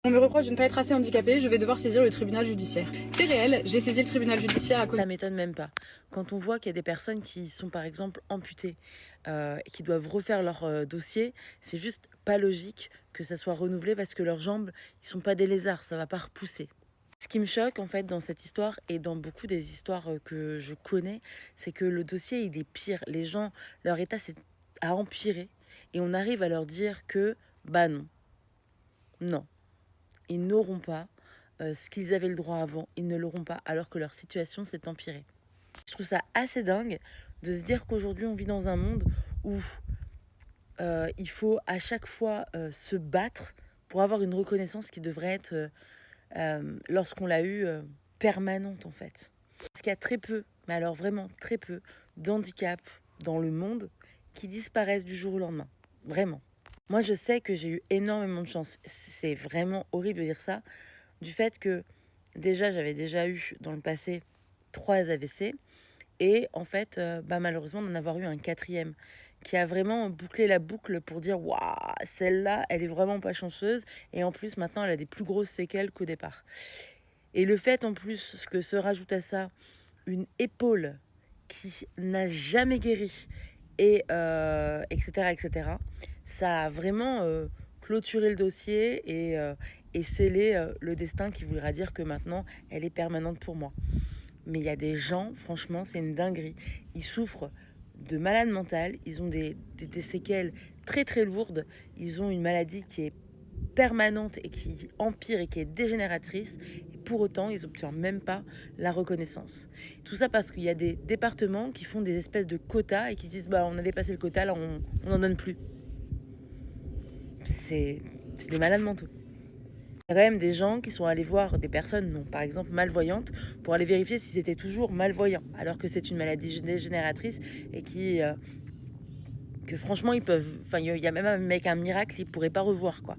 On me reproche de ne pas être assez handicapée, je vais devoir saisir le tribunal judiciaire. C'est réel, j'ai saisi le tribunal judiciaire à cause... Ça m'étonne même pas. Quand on voit qu'il y a des personnes qui sont par exemple amputées et qui doivent refaire leur dossier, c'est juste pas logique que ça soit renouvelé parce que leurs jambes, ils sont pas des lézards, ça va pas repousser. Ce qui me choque en fait dans cette histoire et dans beaucoup des histoires que je connais, c'est que le dossier il est pire. Les gens, leur état a empiré et on arrive à leur dire que bah non, non, ils n'auront pas ce qu'ils avaient le droit avant, ils ne l'auront pas alors que leur situation s'est empirée. Je trouve ça assez dingue de se dire qu'aujourd'hui on vit dans un monde où il faut à chaque fois se battre pour avoir une reconnaissance qui devrait être, lorsqu'on l'a eu, permanente en fait. Parce qu'il y a très peu, mais alors vraiment très peu, d'handicaps dans le monde qui disparaissent du jour au lendemain. Vraiment. Moi je sais que j'ai eu énormément de chance. C'est vraiment horrible de dire ça. Du fait que déjà j'avais déjà eu dans le passé 3 AVC. Et en fait, malheureusement, d'en avoir eu un quatrième qui a vraiment bouclé la boucle pour dire waouh, celle-là, elle est vraiment pas chanceuse. Et en plus, maintenant, elle a des plus grosses séquelles qu'au départ. Et le fait en plus que se rajoute à ça une épaule qui n'a jamais guéri, et etc., etc., ça a vraiment clôturé le dossier et scellé le destin qui voudra dire que maintenant, elle est permanente pour moi. Mais il y a des gens, franchement, c'est une dinguerie. Ils souffrent de malades mentales, ils ont des séquelles très très lourdes, ils ont une maladie qui est permanente et qui empire et qui est dégénératrice. Et pour autant, ils n'obtiennent même pas la reconnaissance. Tout ça parce qu'il y a des départements qui font des espèces de quotas et qui disent bah on a dépassé le quota, là on n'en donne plus. C'est des malades mentaux. Il y a quand même des gens qui sont allés voir des personnes, non, par exemple malvoyantes, pour aller vérifier si c'était toujours malvoyant, alors que c'est une maladie dégénératrice et que franchement ils peuvent, enfin il y a même avec un miracle ils pourraient pas revoir quoi.